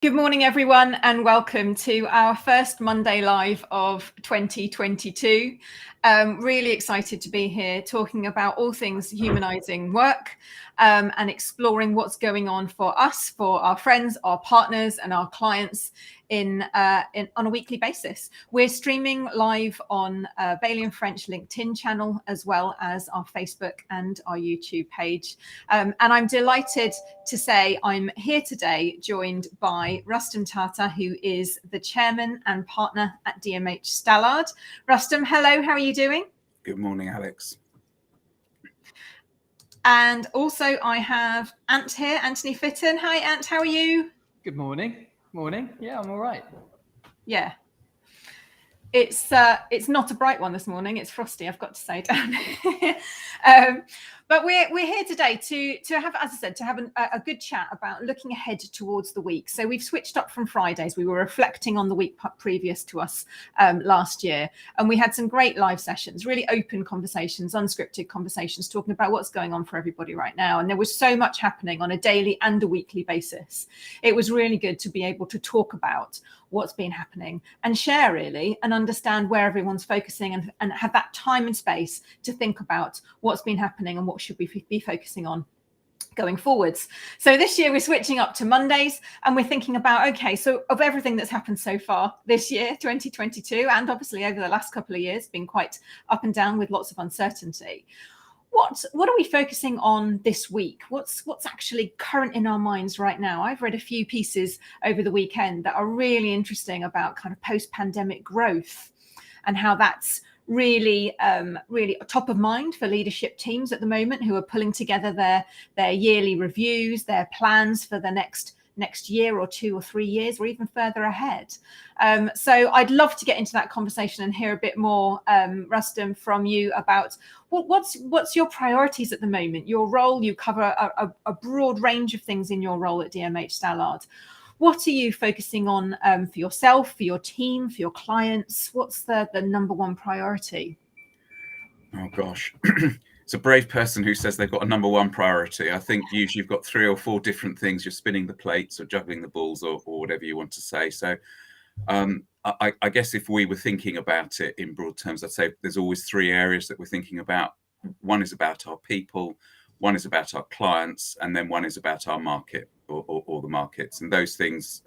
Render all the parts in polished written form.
Good morning, everyone, and welcome to our first Monday Live of 2022. Really excited to be here talking about all things humanising work and exploring what's going on for us, for our friends, our partners and our clients on a weekly basis. We're streaming live on Bailey and French LinkedIn channel, as well as our Facebook and our YouTube page. And I'm delighted to say I'm here today joined by Rustam Tata, who is the chairman and partner at DMH Stallard. Rustam, hello, how are you doing? Good morning, Alex. And also I have Ant here, Anthony Fitton. Hi, Ant, how are you? Good morning. Morning. Yeah, I'm all right. Yeah. It's not a bright one this morning. It's frosty, I've got to say, down here. But we're here today to have, as I said, to have a good chat about looking ahead towards the week. So we've switched up from Fridays. We were reflecting on the week previous to us last year, and we had some great live sessions, really open conversations, unscripted conversations, talking about what's going on for everybody right now. And there was so much happening on a daily and a weekly basis. It was really good to be able to talk about what's been happening and share, really, and understand where everyone's focusing and have that time and space to think about what's been happening and what should we be focusing on going forwards. So this year we're switching up to Mondays, and we're thinking about, okay, so of everything that's happened so far this year, 2022, and obviously over the last couple of years, been quite up and down with lots of uncertainty. What are we focusing on this week? What's actually current in our minds right now? I've read a few pieces over the weekend that are really interesting about kind of post-pandemic growth and how that's really top of mind for leadership teams at the moment, who are pulling together their yearly reviews, their plans for the next year or 2 or 3 years, or even further ahead. So I'd love to get into that conversation and hear a bit more, Rustam, from you about what's your priorities at the moment, your role. You cover a broad range of things in your role at DMH Stallard. What are you focusing on for yourself, for your team, for your clients? What's the number one priority? Oh, gosh. It's a brave person who says they've got a number one priority. I think usually you've got 3 or 4 different things. You're spinning the plates or juggling the balls or whatever you want to say. So I guess if we were thinking about it in broad terms, I'd say there's always 3 areas that we're thinking about. One is about our people, one is about our clients, and then one is about our market or the markets. And those things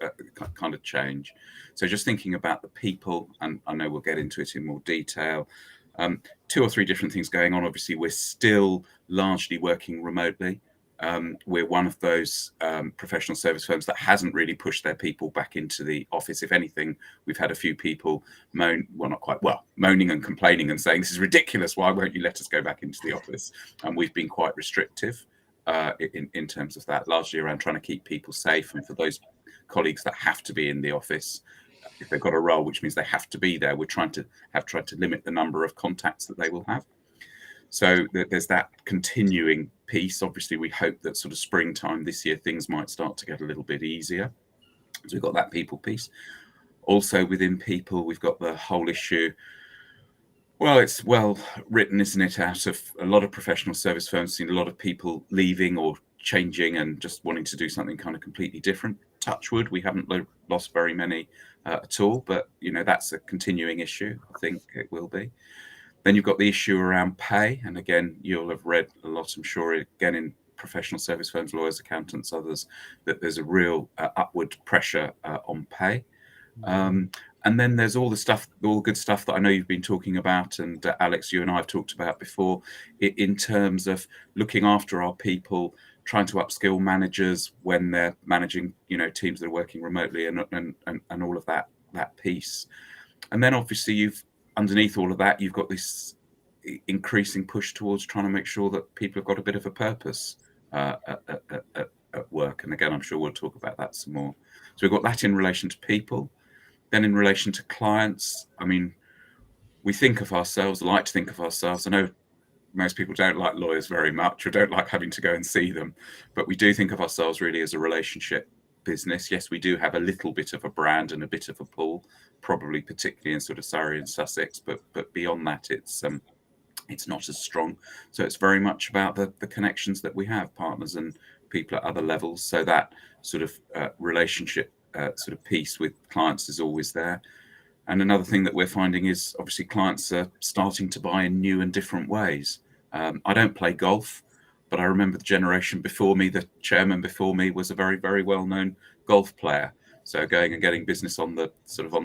kind of change. So just thinking about the people, and I know we'll get into it in more detail. 2 or 3 different things going on. Obviously, we're still largely working remotely. We're one of those professional service firms that hasn't really pushed their people back into the office. If anything, we've had a few people moaning and complaining and saying, this is ridiculous. Why won't you let us go back into the office? And we've been quite restrictive in terms of that, largely around trying to keep people safe. And for those colleagues that have to be in the office, if they've got a role, which means they have to be there, we're tried to limit the number of contacts that they will have. So there's that continuing piece. Obviously, we hope that sort of springtime this year, things might start to get a little bit easier. So we've got that people piece. Also within people, we've got the whole issue. Well, it's well written, isn't it? Out of a lot of professional service firms, seen a lot of people leaving or changing and just wanting to do something kind of completely different. Touch wood, we haven't lost very many at all, but that's a continuing issue. I think it will be. Then you've got the issue around pay, and again, you'll have read a lot, I'm sure, again in professional service firms, lawyers, accountants, others, that there's a real upward pressure on pay. And then there's all the good stuff that I know you've been talking about, and Alex, you and I have talked about before, in terms of looking after our people, trying to upskill managers when they're managing, teams that are working remotely, and all of that piece. And then obviously underneath all of that, you've got this increasing push towards trying to make sure that people have got a bit of a purpose at work. And again, I'm sure we'll talk about that some more. So we've got that in relation to people. Then in relation to clients, I mean, we like to think of ourselves. I know most people don't like lawyers very much or don't like having to go and see them, but we do think of ourselves really as a relationship business. Yes, we do have a little bit of a brand and a bit of a pull, probably particularly in sort of Surrey and Sussex, but beyond that, it's not as strong. So it's very much about the connections that we have, partners and people at other levels. So that sort of relationship sort of piece with clients is always there. And another thing that we're finding is obviously clients are starting to buy in new and different ways. I don't play golf, but I remember the generation before me, the chairman before me was a very, very well-known golf player. So going and getting business on the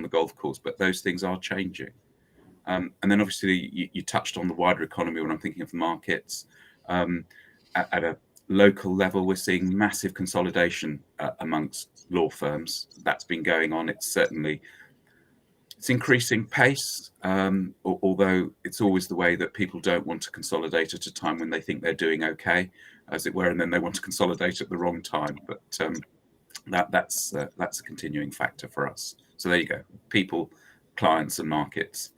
golf course, but those things are changing. And then obviously you touched on the wider economy when I'm thinking of the markets. At a local level, we're seeing massive consolidation amongst law firms. That's been going on. It's increasing pace, although it's always the way that people don't want to consolidate at a time when they think they're doing okay, as it were, and then they want to consolidate at the wrong time. But that's a continuing factor for us. So there you go, people, clients, and markets.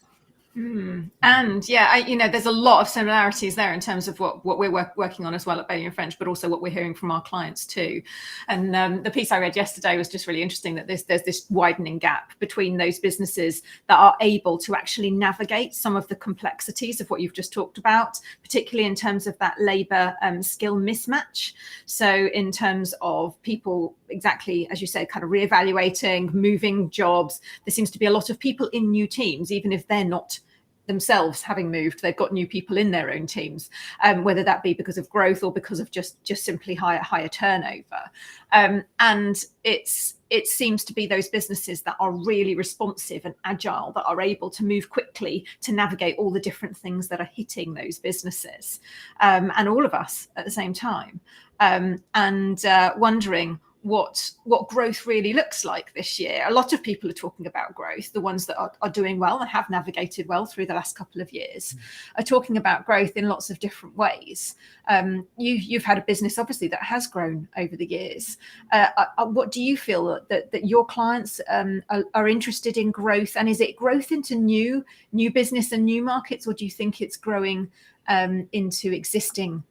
And yeah, there's a lot of similarities there in terms of what we're working on as well at Bailey and French, but also what we're hearing from our clients too. And the piece I read yesterday was just really interesting, that there's this widening gap between those businesses that are able to actually navigate some of the complexities of what you've just talked about, particularly in terms of that labour skill mismatch. So in terms of people, exactly as you said, kind of reevaluating, moving jobs, there seems to be a lot of people in new teams, even if they're not themselves having moved, they've got new people in their own teams, whether that be because of growth or because of just simply higher turnover. And it seems to be those businesses that are really responsive and agile, that are able to move quickly to navigate all the different things that are hitting those businesses, and all of us at the same time, and wondering what growth really looks like this year. A lot of people are talking about growth. The ones that are doing well and have navigated well through the last couple of years are talking about growth in lots of different ways. You've had a business obviously that has grown over the years. What do you feel that your clients are interested in growth, and is it growth into new business and new markets, or do you think it's growing into existing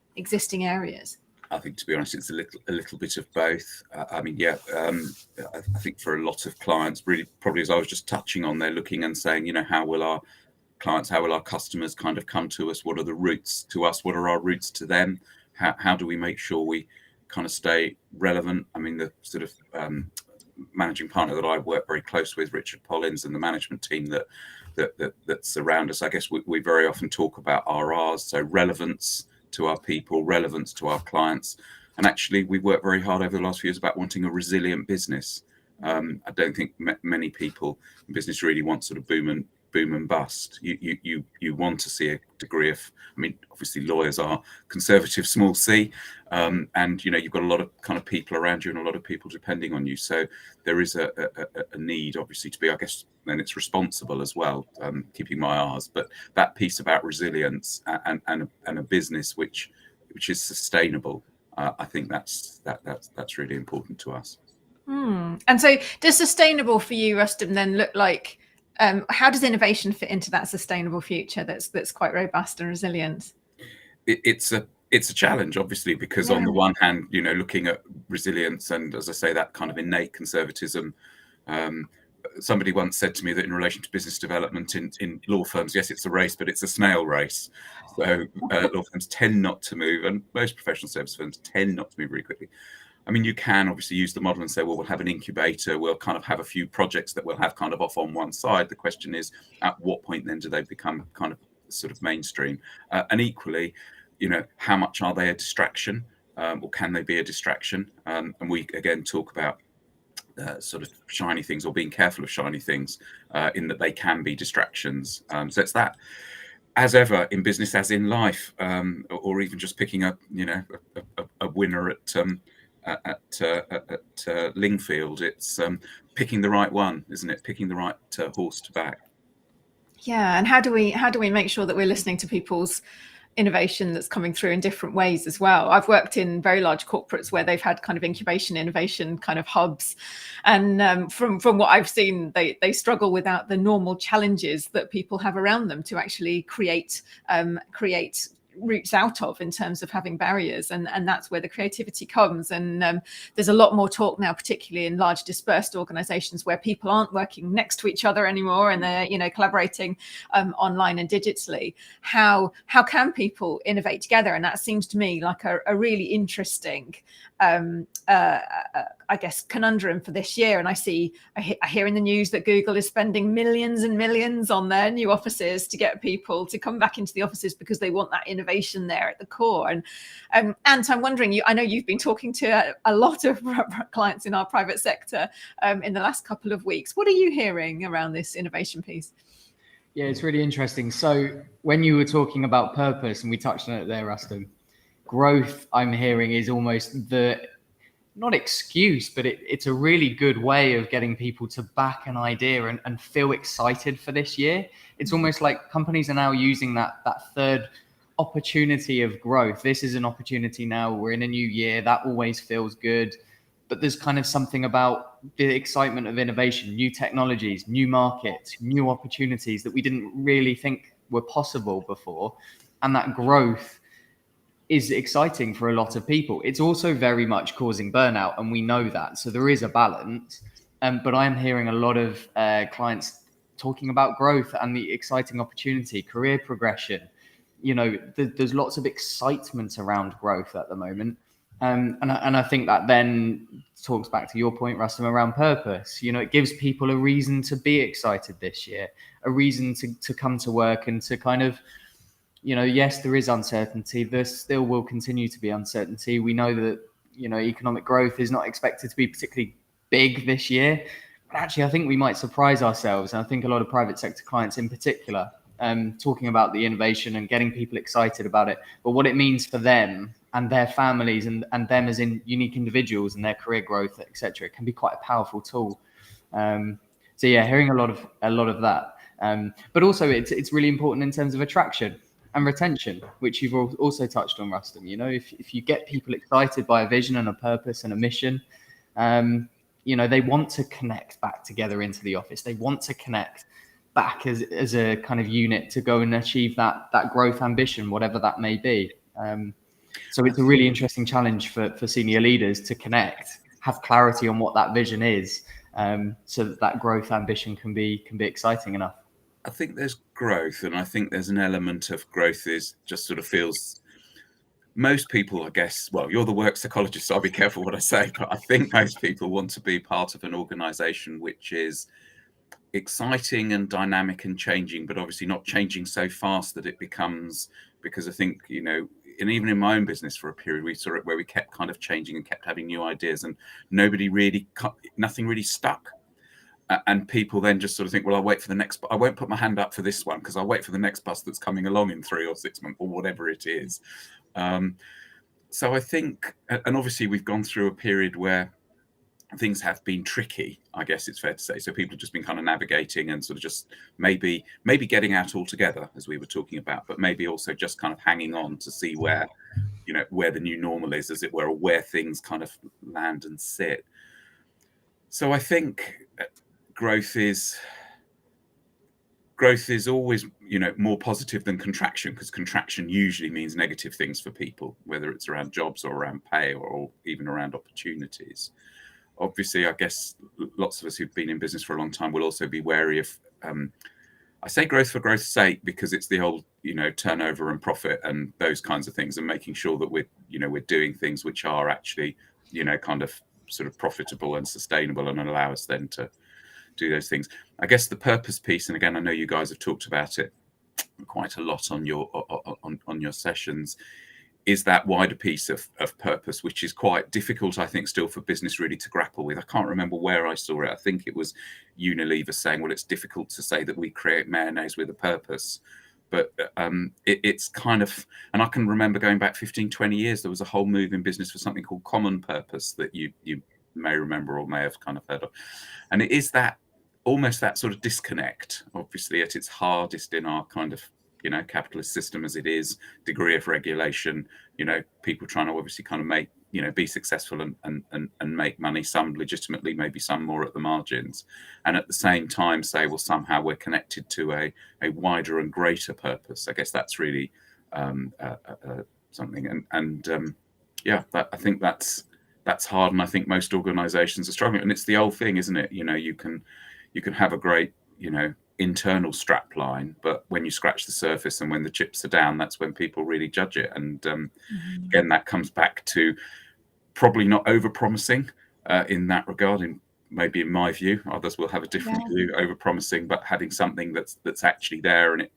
areas? I think, to be honest, it's a little bit of both. I think for a lot of clients, really, probably as I was just touching on, they're looking and saying, how will our clients, how will our customers kind of come to us? What are the routes to us? What are our routes to them? How do we make sure we kind of stay relevant? I mean, the sort of managing partner that I work very close with, Richard Pollins, and the management team that's around us, I guess we very often talk about RRs, so relevance to our people, relevance to our clients. And actually, we've worked very hard over the last few years about wanting a resilient business. I don't think many people in business really want sort of boom and bust. You want to see a degree of, I mean, obviously lawyers are conservative, small c, and you've got a lot of kind of people around you and a lot of people depending on you. So there is a need, obviously, to be, I guess, then it's responsible as well, keeping my R's. But that piece about resilience and a business which is sustainable, I think that's really important to us. And so, does sustainable for you, Rustam, then look like? How does innovation fit into that sustainable future that's quite robust and resilient? It's a challenge, obviously, because on the one hand, looking at resilience and, as I say, that kind of innate conservatism. Somebody once said to me that in relation to business development in law firms, yes, it's a race, but it's a snail race. So law firms tend not to move, and most professional service firms tend not to move very quickly. I mean, you can obviously use the model and say, well, we'll have an incubator, we'll kind of have a few projects that we'll have kind of off on one side. The question is, at what point then do they become kind of sort of mainstream? And equally, how much are they a distraction, or can they be a distraction? And we, again, talk about sort of shiny things, or being careful of shiny things, in that they can be distractions. So it's that, as ever in business, as in life, or even just picking up, a winner at Lingfield. It's picking the right one, isn't it? Picking the right horse to back. Yeah, and how do we make sure that we're listening to people's innovation that's coming through in different ways as well? I've worked in very large corporates where they've had kind of incubation, innovation kind of hubs, and from what I've seen, they struggle without the normal challenges that people have around them to actually create routes out of, in terms of having barriers, and that's where the creativity comes. And there's a lot more talk now, particularly in large dispersed organizations where people aren't working next to each other anymore, and they're collaborating online and digitally. How can people innovate together? And that seems to me like a really interesting I guess, conundrum for this year. And I hear in the news that Google is spending millions and millions on their new offices to get people to come back into the offices because they want that innovation there at the core. And Ant, I'm wondering, I know you've been talking to a lot of clients in our private sector in the last couple of weeks. What are you hearing around this innovation piece? Yeah, it's really interesting. So when you were talking about purpose, and we touched on it there, Rustin, growth, I'm hearing, is almost the, not excuse, but it's a really good way of getting people to back an idea and feel excited for this year. It's almost like companies are now using that third opportunity of growth. This is an opportunity now. We're in a new year. That always feels good. But there's kind of something about the excitement of innovation, new technologies, new markets, new opportunities that we didn't really think were possible before. And that growth is exciting for a lot of people. It's also very much causing burnout, and we know that. So there is a balance. But I'm hearing a lot of clients talking about growth and the exciting opportunity, career progression. You know, there's lots of excitement around growth at the moment. And I think that then talks back to your point, Rustam, around purpose. You know, it gives people a reason to be excited this year, a reason to come to work and to kind of, you know, yes, there is uncertainty. There still will continue to be uncertainty. We know that, you know, economic growth is not expected to be particularly big this year. But actually, I think we might surprise ourselves. And I think a lot of private sector clients in particular, talking about the innovation and getting people excited about it, but what it means for them and their families and them as in unique individuals and their career growth, etc., can be quite a powerful tool. So yeah, hearing a lot of that. But also it's really important in terms of attraction and retention, which you've also touched on, Rustam. You know, if you get people excited by a vision and a purpose and a mission, you know, they want to connect back together into the office. They want to connect back as a kind of unit to go and achieve that growth ambition, whatever that may be. So it's a really interesting challenge for senior leaders to connect, have clarity on what that vision is, so that growth ambition can be exciting enough. I think there's growth, and I think there's an element of growth is just sort of feels, most people, I guess, well, you're the work psychologist, so I'll be careful what I say, but I think most people want to be part of an organization which is exciting and dynamic and changing, but obviously not changing so fast that it becomes, because I think, you know, and even in my own business for a period, we saw it where we kept kind of changing and kept having new ideas and nothing really stuck. And people then just sort of think, well, I'll wait for the next, I won't put my hand up for this one because I'll wait for the next bus that's coming along in 3 or 6 months or whatever it is. So I think, and obviously we've gone through a period where things have been tricky, I guess it's fair to say. So people have just been kind of navigating and sort of just maybe getting out altogether, as we were talking about, but maybe also just kind of hanging on to see where, you know, where the new normal is, as it were, or where things kind of land and sit. So I think growth is always, you know, more positive than contraction, because contraction usually means negative things for people, whether it's around jobs or around pay or even around opportunities. Obviously, I guess lots of us who've been in business for a long time will also be wary of, I say growth for growth's sake, because it's the whole, you know, turnover and profit and those kinds of things, and making sure that we're doing things which are actually, you know, kind of sort of profitable and sustainable and allow us then to do those things. I guess the purpose piece, and again, I know you guys have talked about it quite a lot on your sessions, is that wider piece of purpose, which is quite difficult, I think, still for business really to grapple with. I can't remember where I saw it. I think it was Unilever saying, well, it's difficult to say that we create mayonnaise with a purpose. But it's kind of, and I can remember going back 15, 20 years, there was a whole move in business for something called common purpose that you may remember or may have kind of heard of. And it is that, almost that sort of disconnect, obviously at its hardest in our kind of, you know, capitalist system as it is, degree of regulation, you know, people trying to obviously kind of make, you know, be successful and make money, some legitimately, maybe some more at the margins. And at the same time say, well, somehow we're connected to a wider and greater purpose. I guess that's really something. And yeah, I think that's hard. And I think most organizations are struggling. And it's the old thing, isn't it? You know, you can have a great, you know, internal strap line, but when you scratch the surface and when the chips are down, that's when people really judge it. And again, that comes back to probably not over promising, in that regard. Maybe in my view, others will have a different view, over promising, but having something that's actually there, and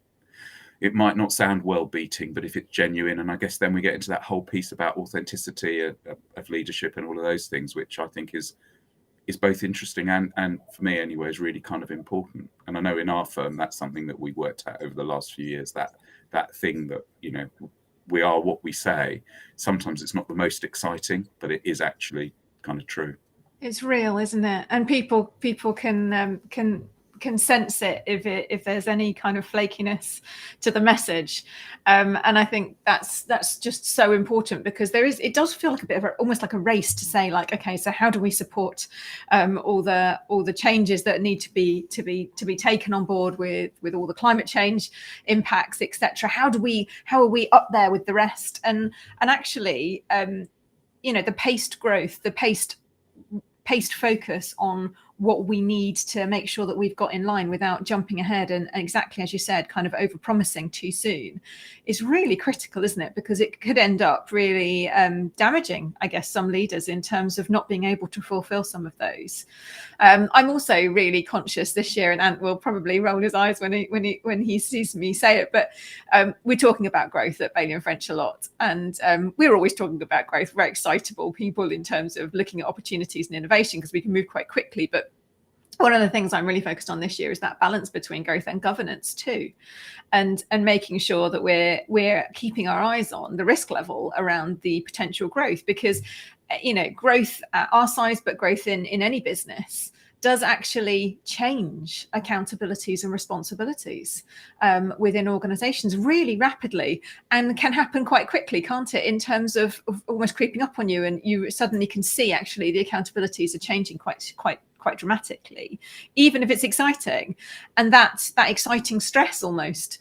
it might not sound well beating, but if it's genuine. And I guess then we get into that whole piece about authenticity of leadership and all of those things, which I think is both interesting and for me anyway is really kind of important. And I know in our firm that's something that we've worked at over the last few years, that thing that, you know, we are what we say. Sometimes it's not the most exciting, but it is actually kind of true. It's real, isn't it? And people can sense it if there's any kind of flakiness to the message, and I think that's just so important, because it does feel like a bit of almost like a race to say, like, okay, so how do we support all the changes that need to be taken on board with all the climate change impacts, etc. How are we up there with the rest? And actually, you know, the paced growth, the paced focus on what we need to make sure that we've got in line without jumping ahead and exactly as you said, kind of over promising too soon, is really critical, isn't it? Because it could end up really damaging, I guess, some leaders in terms of not being able to fulfill some of those. I'm also really conscious this year, and Ant will probably roll his eyes when he sees me say it, but we're talking about growth at Bailey and French a lot, and we're always talking about growth, very excitable people in terms of looking at opportunities and innovation because we can move quite quickly. But one of the things I'm really focused on this year is that balance between growth and governance too, and making sure that we're keeping our eyes on the risk level around the potential growth, because, you know, growth at our size, but growth in any business does actually change accountabilities and responsibilities within organizations really rapidly, and can happen quite quickly, can't it, in terms of almost creeping up on you, and you suddenly can see actually the accountabilities are changing quite dramatically, even if it's exciting. And that exciting stress almost,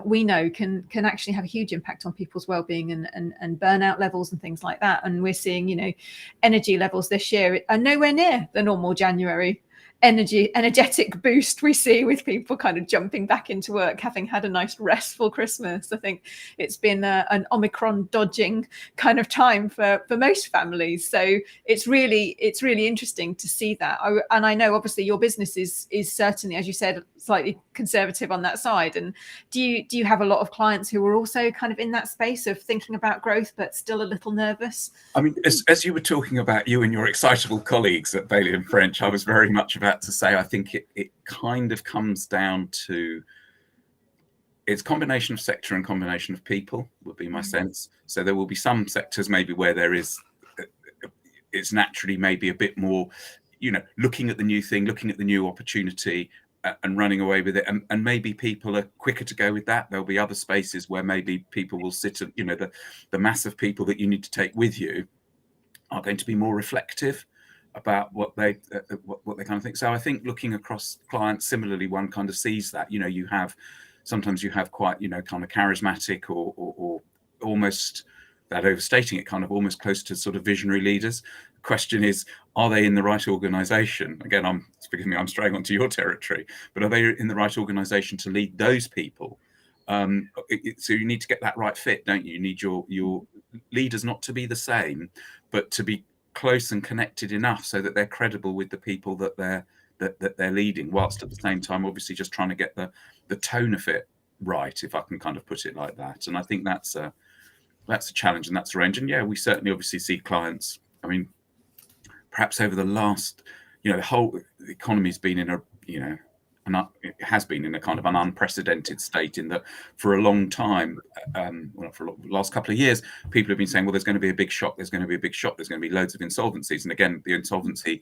we know can actually have a huge impact on people's well-being and burnout levels and things like that. And we're seeing, you know, energy levels this year are nowhere near the normal January energetic boost we see with people kind of jumping back into work, having had a nice restful Christmas. I think it's been an Omicron dodging kind of time for most families. So it's really interesting to see that. And I know obviously your business is certainly, as you said, slightly conservative on that side. And do you have a lot of clients who are also kind of in that space of thinking about growth but still a little nervous? I mean, as you were talking about you and your excitable colleagues at Bailey and French, I was very much about to say, I think it kind of comes down to, it's combination of sector and combination of people would be my sense. So there will be some sectors maybe where it's naturally maybe a bit more, you know, looking at the new thing, looking at the new opportunity and running away with it. And maybe people are quicker to go with that. There'll be other spaces where maybe people will sit and, you know, the mass of people that you need to take with you are going to be more reflective about what they kind of think. So I think looking across clients, similarly, one kind of sees that, you know, sometimes you have quite, you know, kind of charismatic or almost, that overstating it, kind of almost close to sort of visionary leaders. The question is, are they in the right organization? Again, forgive me, I'm straying onto your territory, but are they in the right organization to lead those people? So you need to get that right fit, don't you? You need your leaders not to be the same, but to be close and connected enough so that they're credible with the people that they're leading, whilst at the same time obviously just trying to get the tone of it right, if I can kind of put it like that. And I think that's a challenge, and that's a range. And yeah, we certainly obviously see clients, I mean, perhaps over the last, you know, the whole economy's been in a, you know, it has been in a kind of an unprecedented state, in that for a long time, for the last couple of years, people have been saying, well, there's going to be a big shock, there's going to be a big shock, there's going to be loads of insolvencies. And again, the insolvency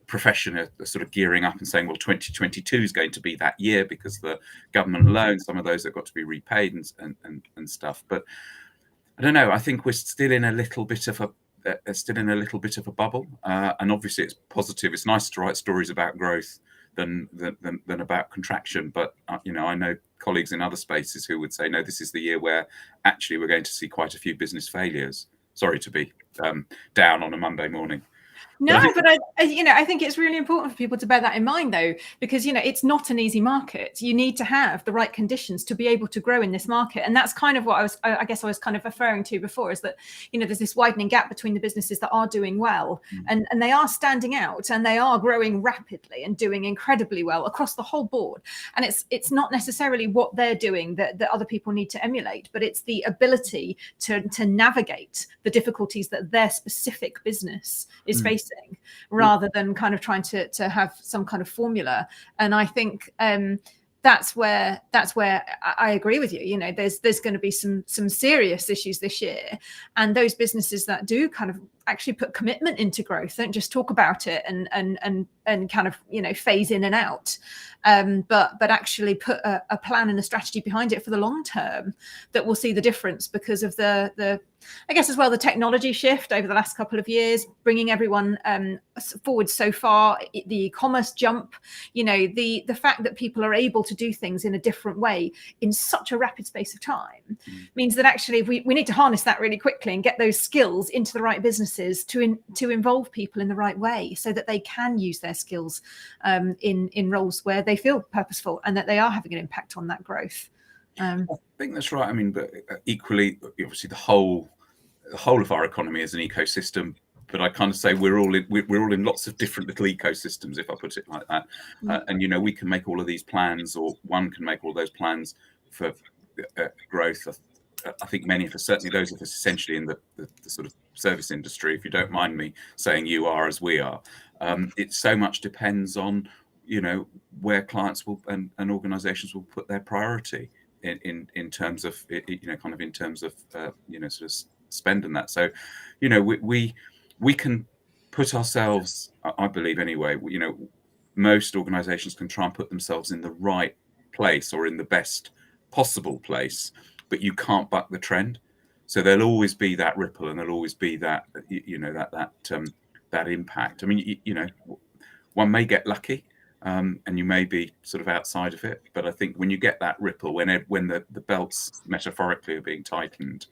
profession are sort of gearing up and saying, well, 2022 is going to be that year because the government loans, some of those have got to be repaid and stuff. But I don't know, I think we're still in a little bit of a bubble. And obviously it's positive. It's nice to write stories about growth than about contraction. But you know, I know colleagues in other spaces who would say, no, this is the year where actually we're going to see quite a few business failures. Sorry to be down on a Monday morning. No, but I think it's really important for people to bear that in mind, though, because, it's not an easy market. You need to have the right conditions to be able to grow in this market. And that's kind of what I guess I was kind of referring to before, is that, there's this widening gap between the businesses that are doing well and they are standing out and they are growing rapidly and doing incredibly well across the whole board. And it's not necessarily what they're doing that other people need to emulate, but it's the ability to navigate the difficulties that their specific business is facing, rather than kind of trying to have some kind of formula. And I think that's where I agree with you. There's going to be some serious issues this year, and those businesses that do kind of actually put commitment into growth, don't just talk about it and kind of phase in and out, but actually put a plan and a strategy behind it for the long term, that will see the difference because of the I guess as well the technology shift over the last couple of years, bringing everyone forward so far, the e-commerce jump, the fact that people are able to do things in a different way in such a rapid space of time means that actually we need to harness that really quickly and get those skills into the right businesses to involve people in the right way, so that they can use their skills in roles where they feel purposeful and that they are having an impact on that growth. I think that's right. I mean, but equally, obviously, the whole of our economy is an ecosystem. But I kind of say we're all in lots of different little ecosystems, if I put it like that. And we can make all of these plans, or one can make all those plans for growth. I think many of us, certainly those of us essentially in the sort of service industry, if you don't mind me saying you are as we are, it so much depends on where clients will and organizations will put their priority in terms of kind of in terms of sort of spend and that. So we can put ourselves, I believe anyway, most organizations can try and put themselves in the right place or in the best possible place, but you can't buck the trend. So there'll always be that ripple, and there'll always be that that impact. I mean, one may get lucky, and you may be sort of outside of it, but I think when you get that ripple, when the belts metaphorically are being tightened,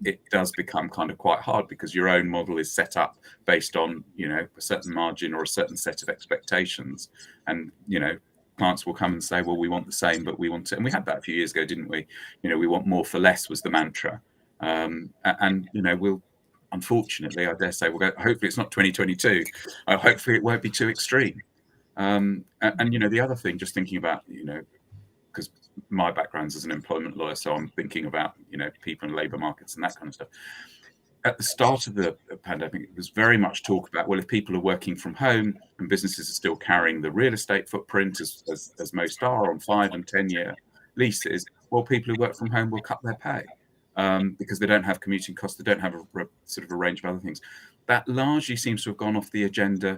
it does become kind of quite hard, because your own model is set up based on a certain margin or a certain set of expectations, and clients will come and say, well, we want the same, but we want it. And we had that a few years ago, didn't we? We want more for less was the mantra. And we'll, unfortunately, I dare say, we'll go, hopefully it's not 2022. Hopefully it won't be too extreme. And the other thing, just thinking about, because my background's as an employment lawyer, so I'm thinking about, people and labour markets and that kind of stuff. At the start of the pandemic, it was very much talk about, well, if people are working from home and businesses are still carrying the real estate footprint, as most are, on 5 and 10 year leases, well, people who work from home will cut their pay because they don't have commuting costs, they don't have a sort of a range of other things. That largely seems to have gone off the agenda.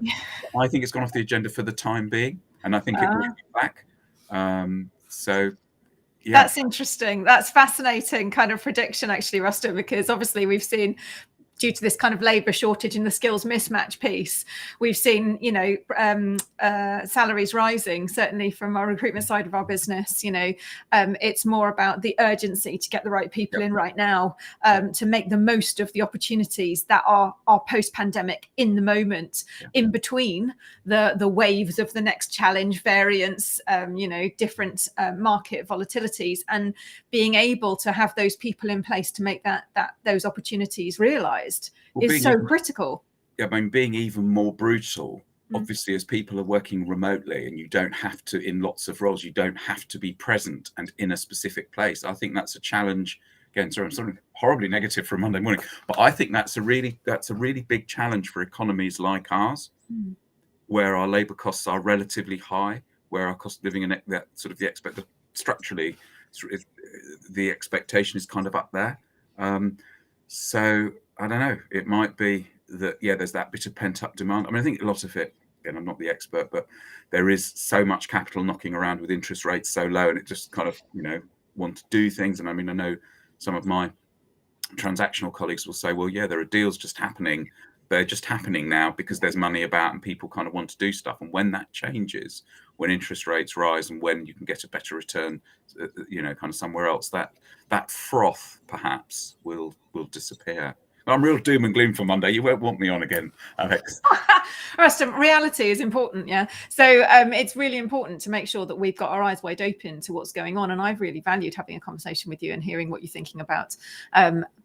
I think it's gone off the agenda for the time being, and I think it will be back. So yeah. That's interesting. That's fascinating kind of prediction, actually, Rustin, because obviously we've seen, due to this kind of labour shortage and the skills mismatch piece, we've seen, salaries rising, certainly from our recruitment side of our business. It's more about the urgency to get the right people in right now, to make the most of the opportunities that are post-pandemic in the moment, in between the waves of the next challenge, variants, different market volatilities, and being able to have those people in place to make those opportunities realised is so critical. I mean, being even more brutal, obviously, as people are working remotely, and you don't have to, in lots of roles, you don't have to be present and in a specific place. I think that's a challenge. Again, sorry, I'm sort of horribly negative for a Monday morning, but I think that's a really big challenge for economies like ours, where our labour costs are relatively high, where our cost of living and that sort of structurally, the expectation is kind of up there. So I don't know. It might be that, there's that bit of pent-up demand. I mean, I think a lot of it, again, I'm not the expert, but there is so much capital knocking around with interest rates so low, and it just kind of, want to do things. And I mean, I know some of my transactional colleagues will say, well, there are deals just happening. They're just happening now because there's money about and people kind of want to do stuff. And when that changes, when interest rates rise and when you can get a better return, kind of somewhere else, that froth perhaps will disappear. I'm real doom and gloom for Monday. You won't want me on again, Alex. Rustum, reality is important, yeah. So it's really important to make sure that we've got our eyes wide open to what's going on. And I've really valued having a conversation with you and hearing what you're thinking about,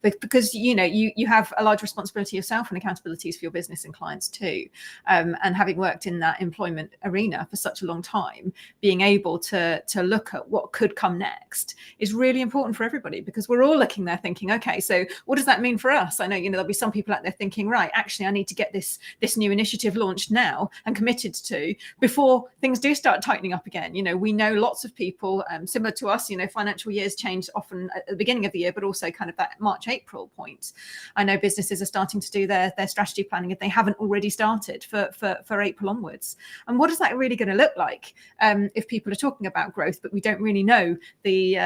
because you have a large responsibility yourself and accountabilities for your business and clients too. And having worked in that employment arena for such a long time, being able to look at what could come next is really important for everybody, because we're all looking there thinking, okay, so what does that mean for us? I know, there'll be some people out there thinking, right, actually, I need to get this new initiative launched now and committed to before things do start tightening up again. We know lots of people similar to us, financial years change often at the beginning of the year, but also kind of that March, April point. I know businesses are starting to do their strategy planning if they haven't already started for April onwards. And what is that really going to look like if people are talking about growth, but we don't really know the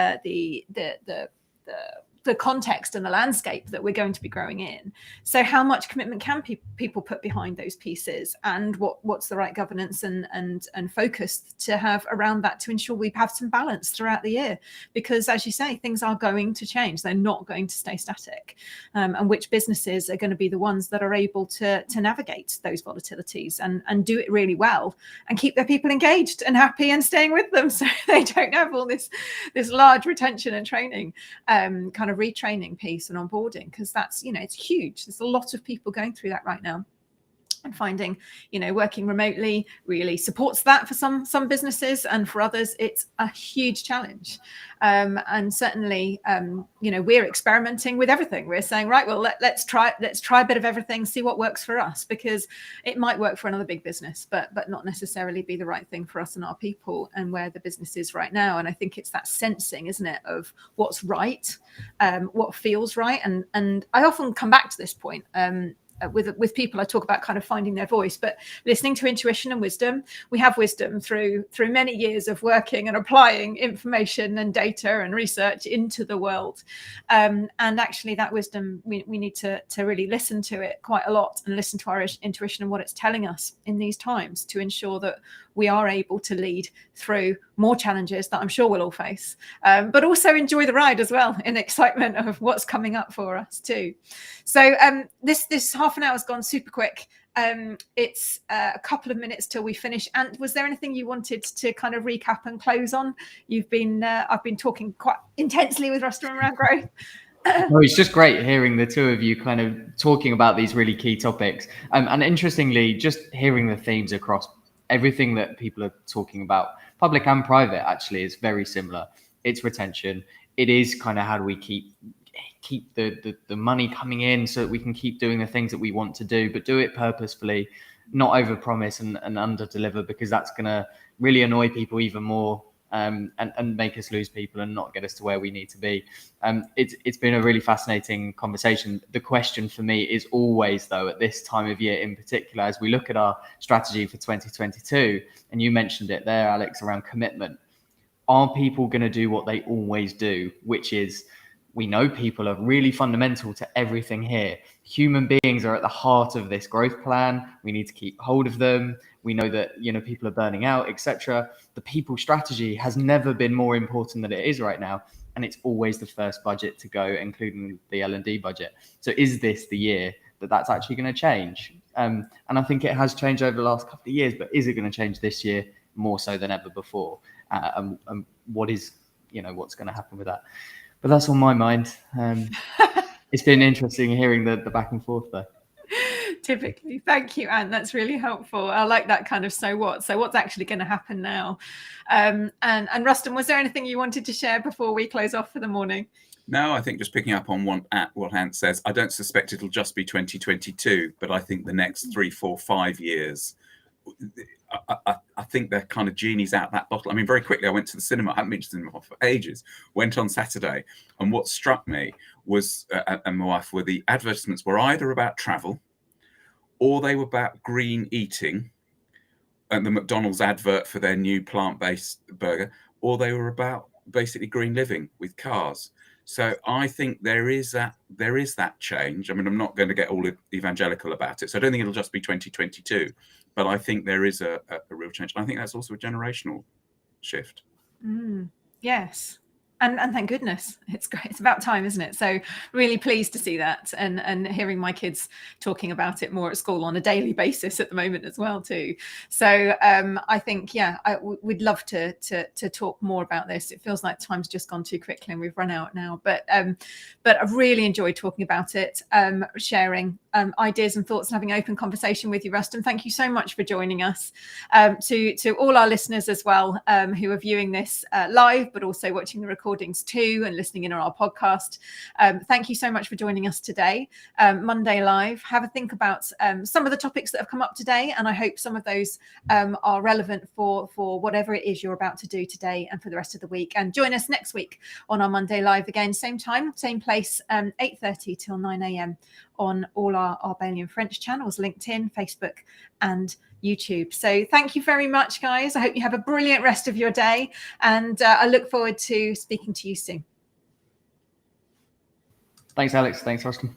context and the landscape that we're going to be growing in? So how much commitment can people put behind those pieces, and what's the right governance and focus to have around that to ensure we have some balance throughout the year? Because as you say, things are going to change. They're not going to stay static. And which businesses are going to be the ones that are able to navigate those volatilities and do it really well and keep their people engaged and happy and staying with them, so they don't have all this large retention and training kind of retraining piece and onboarding, because that's it's huge. There's a lot of people going through that right now, and finding working remotely really supports that for some businesses, and for others it's a huge challenge. And certainly we're experimenting with everything. We're saying, right, well, let's try a bit of everything, see what works for us, because it might work for another big business, but not necessarily be the right thing for us and our people and where the business is right now. And I think it's that sensing, isn't it, of what's right, what feels right. And I often come back to this point with people. I talk about kind of finding their voice, but listening to intuition and wisdom. We have wisdom through many years of working and applying information and data and research into the world, and actually that wisdom, we need to really listen to it quite a lot, and listen to our intuition and what it's telling us in these times, to ensure that we are able to lead through more challenges that I'm sure we'll all face, but also enjoy the ride as well, in excitement of what's coming up for us too. So this half an hour has gone super quick. It's a couple of minutes till we finish. And was there anything you wanted to kind of recap and close on? I've been talking quite intensely with Rustum around growth. No, it's just great hearing the two of you kind of talking about these really key topics. And interestingly, just hearing the themes across everything that people are talking about, public and private, actually is very similar. It's retention. It is kind of how do we keep the money coming in so that we can keep doing the things that we want to do, but do it purposefully, not overpromise and under-deliver, because that's going to really annoy people even more, and make us lose people and not get us to where we need to be. It's been a really fascinating conversation. The question for me is always, though, at this time of year in particular, as we look at our strategy for 2022, and you mentioned it there, Alex, around commitment. Are people going to do what they always do, which is, we know people are really fundamental to everything here. Human beings are at the heart of this growth plan. We need to keep hold of them. We know that, people are burning out, etc. The people strategy has never been more important than it is right now. And it's always the first budget to go, including the L&D budget. So is this the year that that's actually going to change? And I think it has changed over the last couple of years, but is it going to change this year more so than ever before? And what is, what's going to happen with that? But that's on my mind. It's been interesting hearing the back and forth, though. Typically. Thank you, Anne. That's really helpful. I like that kind of so what's actually going to happen now. And Rustum, was there anything you wanted to share before we close off for the morning? No, I think just picking up on what Ant says, I don't suspect it'll just be 2022, but I think the next 3, 4, 5 years, I think they're kind of genies out that bottle. I mean, very quickly, I went to the cinema. I haven't been to the cinema for ages. Went on Saturday, and what struck me was, and my wife, were the advertisements were either about travel, or they were about green eating, and the McDonald's advert for their new plant-based burger, or they were about basically green living with cars. So I think there is that change. I mean, I'm not going to get all evangelical about it. So I don't think it'll just be 2022, but I think there is a real change. And I think that's also a generational shift. Yes. And thank goodness, it's great. It's about time, isn't it? So really pleased to see that, and hearing my kids talking about it more at school on a daily basis at the moment as well too. So I think, yeah, we'd love to talk more about this. It feels like time's just gone too quickly and we've run out now. But I've really enjoyed talking about it, sharing ideas and thoughts, and having an open conversation with you, Ruston. Thank you so much for joining us. To all our listeners as well, who are viewing this live, but also watching the recordings too and listening in on our podcast. Thank you so much for joining us today. Monday Live, have a think about some of the topics that have come up today, and I hope some of those are relevant for whatever it is you're about to do today and for the rest of the week. And join us next week on our Monday Live again, same time, same place, 8:30 till 9 a.m. on all our Bailey and French channels, LinkedIn, Facebook and YouTube. So thank you very much, guys. I hope you have a brilliant rest of your day, and I look forward to speaking to you soon. Thanks, Alex. Thanks, Ruston.